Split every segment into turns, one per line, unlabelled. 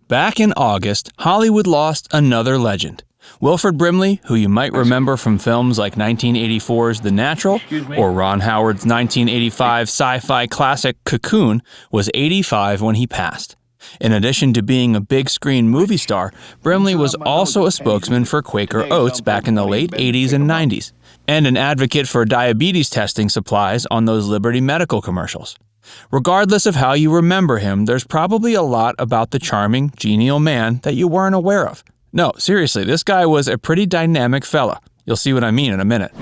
Back in August, Hollywood lost another legend. Wilford Brimley, who you might remember from films like 1984's The Natural or Ron Howard's 1985 sci-fi classic Cocoon, was 85 when he passed. In addition to being a big-screen movie star, Brimley was also a spokesman for Quaker Oats back in the late 80s and 90s, and an advocate for diabetes testing supplies on those Liberty Medical commercials. Regardless of how you remember him, there's probably a lot about the charming, genial man that you weren't aware of. No, seriously, this guy was a pretty dynamic fella. You'll see what I mean in a minute.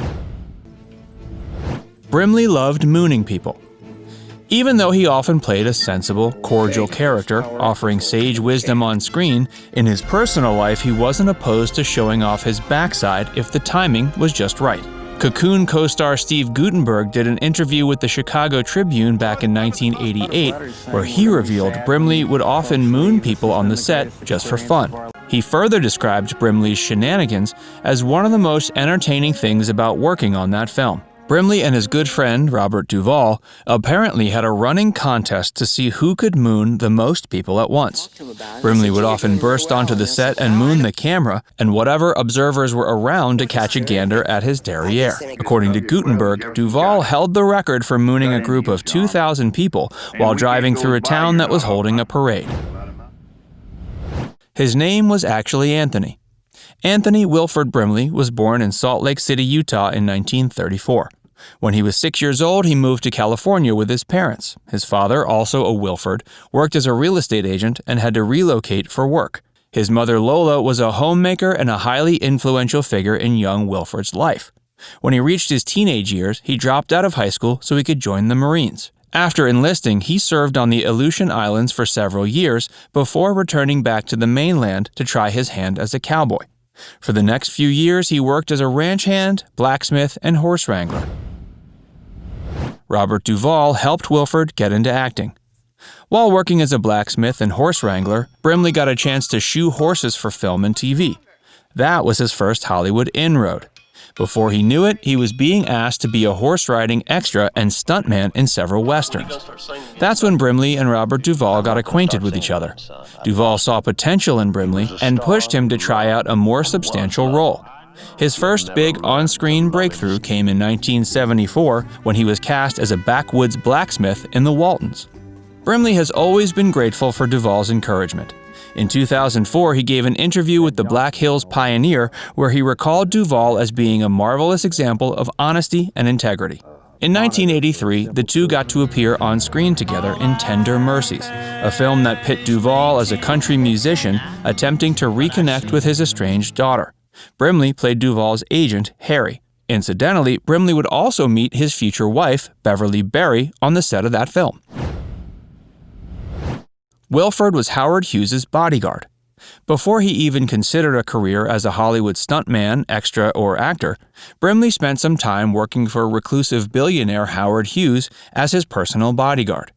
Brimley loved mooning people. Even though he often played a sensible, cordial character, offering sage wisdom on screen, in his personal life he wasn't opposed to showing off his backside if the timing was just right. Cocoon co-star Steve Guttenberg did an interview with the Chicago Tribune back in 1988 where he revealed Brimley would often moon people on the set just for fun. He further described Brimley's shenanigans as one of the most entertaining things about working on that film. Brimley and his good friend, Robert DUVALL, apparently had a running contest to see who could moon the most people at once. Brimley would often burst onto the set and moon the camera, and whatever observers were around to catch a gander at his derriere. According to Guttenberg, DUVALL held the record for mooning a group of 2,000 people while driving through a town that was holding a parade. His name was actually Anthony. Anthony Wilford Brimley was born in Salt Lake City, Utah in 1934. When he was 6 years old, he moved to California with his parents. His father, also a Wilford, worked as a real estate agent and had to relocate for work. His mother, Lola, was a homemaker and a highly influential figure in young Wilford's life. When he reached his teenage years, he dropped out of high school so he could join the Marines. After enlisting, he served on the Aleutian Islands for several years before returning back to the mainland to try his hand as a cowboy. For the next few years, he worked as a ranch hand, blacksmith, and horse wrangler. Robert DUVALL helped Wilford get into acting. While working as a blacksmith and horse wrangler, Brimley got a chance to shoe horses for film and TV. That was his first Hollywood inroad. Before he knew it, he was being asked to be a horse-riding extra and stuntman in several westerns. That's when Brimley and Robert DUVALL got acquainted with each other. DUVALL saw potential in Brimley and pushed him to try out a more substantial role. His first big on-screen breakthrough came in 1974 when he was cast as a backwoods blacksmith in the Waltons. Brimley has always been grateful for DUVALL's encouragement. In 2004, he gave an interview with the Black Hills Pioneer where he recalled DUVALL as being a marvelous example of honesty and integrity. In 1983, the two got to appear on screen together in Tender Mercies, a film that pit DUVALL as a country musician attempting to reconnect with his estranged daughter. Brimley played DUVALL's agent, Harry. Incidentally, Brimley would also meet his future wife, Beverly Berry, on the set of that film. Wilford was Howard Hughes's bodyguard. Before he even considered a career as a Hollywood stuntman, extra, or actor, Brimley spent some time working for reclusive billionaire Howard Hughes as his personal bodyguard.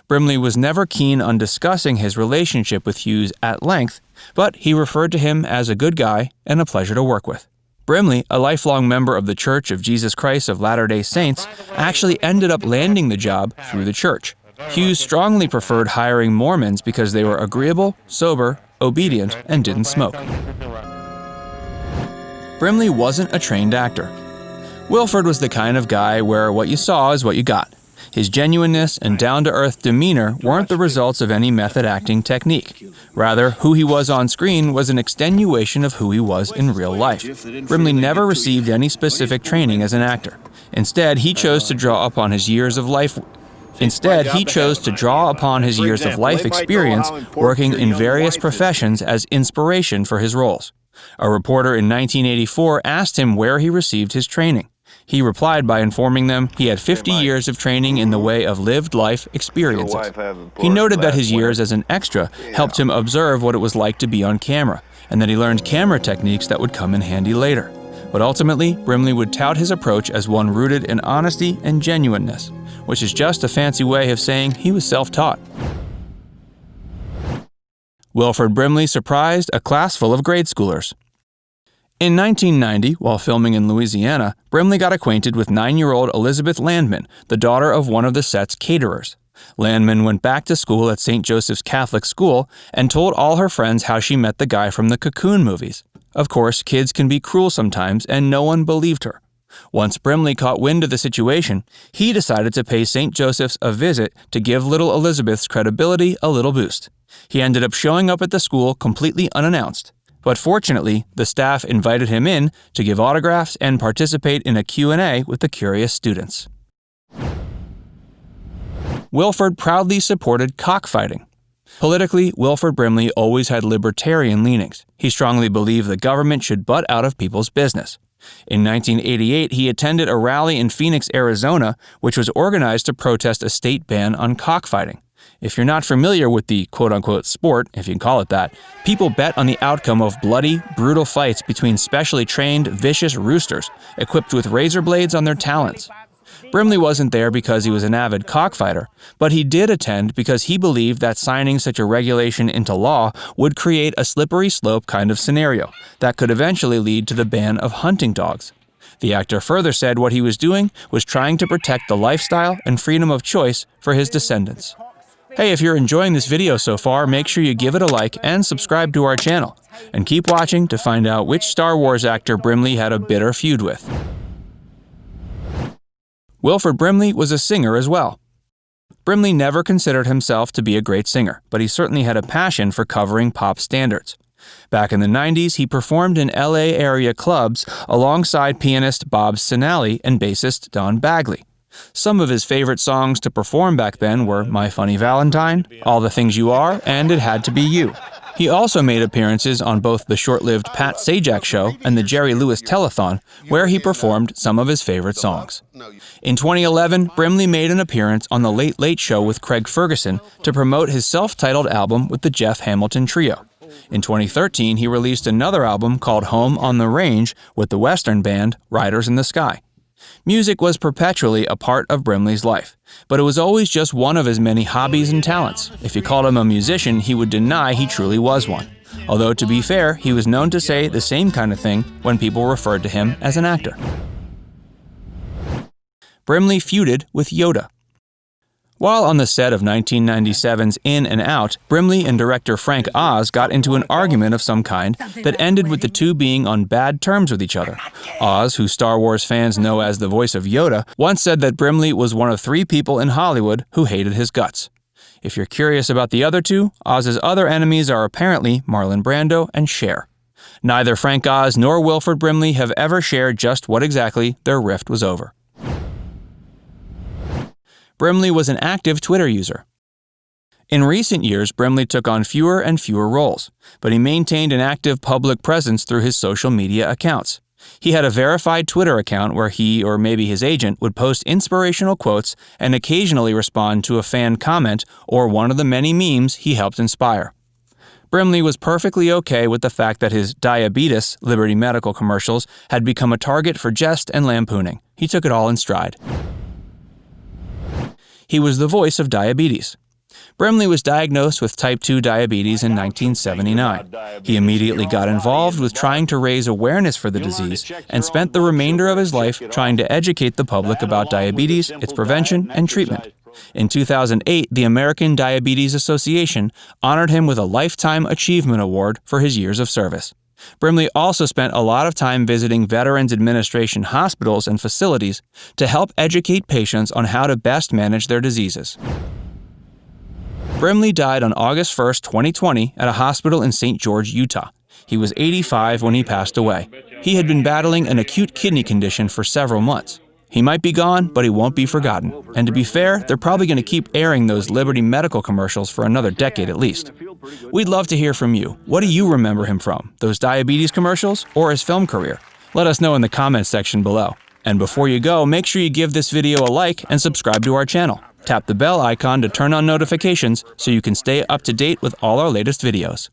Brimley was never keen on discussing his relationship with Hughes at length, but he referred to him as a good guy and a pleasure to work with. Brimley, a lifelong member of the Church of Jesus Christ of Latter-day Saints, actually ended up landing the job through the church. Hughes strongly preferred hiring Mormons because they were agreeable, sober, obedient, and didn't smoke. Brimley wasn't a trained actor. Wilford was the kind of guy where what you saw is what you got. His genuineness and down-to-earth demeanor weren't the results of any method acting technique. Rather, who he was on screen was an extenuation of who he was in real life. Brimley never received any specific training as an actor. Instead, he chose to draw upon his years of life experience working in various professions as inspiration for his roles. A reporter in 1984 asked him where he received his training. He replied by informing them he had 50 years of training in the way of lived life experiences. He noted that his years as an extra helped him observe what it was like to be on camera, and that he learned camera techniques that would come in handy later. But ultimately, Brimley would tout his approach as one rooted in honesty and genuineness, which is just a fancy way of saying he was self-taught. Wilford Brimley surprised a class full of grade schoolers. In 1990, while filming in Louisiana, Brimley got acquainted with 9-year-old Elizabeth Landman, the daughter of one of the set's caterers. Landman went back to school at St. Joseph's Catholic School and told all her friends how she met the guy from the Cocoon movies. Of course, kids can be cruel sometimes, and no one believed her. Once Brimley caught wind of the situation, he decided to pay St. Joseph's a visit to give little Elizabeth's credibility a little boost. He ended up showing up at the school completely unannounced. But fortunately, the staff invited him in to give autographs and participate in a Q&A with the curious students. Wilford proudly supported cockfighting. Politically, Wilford Brimley always had libertarian leanings. He strongly believed the government should butt out of people's business. In 1988, he attended a rally in Phoenix, Arizona, which was organized to protest a state ban on cockfighting. If you're not familiar with the quote-unquote sport, if you can call it that, people bet on the outcome of bloody, brutal fights between specially trained, vicious roosters, equipped with razor blades on their talons. Brimley wasn't there because he was an avid cockfighter, but he did attend because he believed that signing such a regulation into law would create a slippery slope kind of scenario that could eventually lead to the ban of hunting dogs. The actor further said what he was doing was trying to protect the lifestyle and freedom of choice for his descendants. Hey, if you're enjoying this video so far, make sure you give it a like and subscribe to our channel. And keep watching to find out which Star Wars actor Brimley had a bitter feud with. Wilford Brimley was a singer as well. Brimley never considered himself to be a great singer, but he certainly had a passion for covering pop standards. Back in the 90s, he performed in LA area clubs alongside pianist Bob Sinelli and bassist Don Bagley. Some of his favorite songs to perform back then were My Funny Valentine, All the Things You Are, and It Had to Be You. He also made appearances on both the short-lived Pat Sajak Show and the Jerry Lewis Telethon, where he performed some of his favorite songs. In 2011, Brimley made an appearance on The Late Late Show with Craig Ferguson to promote his self-titled album with the Jeff Hamilton Trio. In 2013, he released another album called Home on the Range with the Western band Riders in the Sky. Music was perpetually a part of Brimley's life, but it was always just one of his many hobbies and talents. If you called him a musician, he would deny he truly was one. Although, to be fair, he was known to say the same kind of thing when people referred to him as an actor. Brimley feuded with YODA. While on the set of 1997's In and Out, Brimley and director Frank Oz got into an argument of some kind that ended with the two being on bad terms with each other. Oz, who Star Wars fans know as the voice of YODA, once said that Brimley was one of 3 people in Hollywood who hated his guts. If you're curious about the other two, Oz's other enemies are apparently Marlon Brando and Cher. Neither Frank Oz nor Wilford Brimley have ever shared just what exactly their rift was over. Brimley was an active Twitter user. In recent years, Brimley took on fewer and fewer roles, but he maintained an active public presence through his social media accounts. He had a verified Twitter account where he, or maybe his agent, would post inspirational quotes and occasionally respond to a fan comment or one of the many memes he helped inspire. Brimley was perfectly okay with the fact that his dia-beet-us Liberty Medical commercials had become a target for jest and lampooning. He took it all in stride. He was the voice of diabetes. Brimley was diagnosed with type 2 diabetes in 1979. He immediately got involved with trying to raise awareness for the disease and spent the remainder of his life trying to educate the public about diabetes, its prevention, and treatment. In 2008, the American Diabetes Association honored him with a Lifetime Achievement Award for his years of service. Brimley also spent a lot of time visiting Veterans Administration hospitals and facilities to help educate patients on how to best manage their diseases. Brimley died on August 1, 2020 at a hospital in St. George, Utah. He was 85 when he passed away. He had been battling an acute kidney condition for several months. He might be gone, but he won't be forgotten. And to be fair, they're probably going to keep airing those Liberty Medical commercials for another decade at least. We'd love to hear from you. What do you remember him from? Those diabetes commercials or his film career? Let us know in the comments section below. And before you go, make sure you give this video a like and subscribe to our channel. Tap the bell icon to turn on notifications so you can stay up to date with all our latest videos.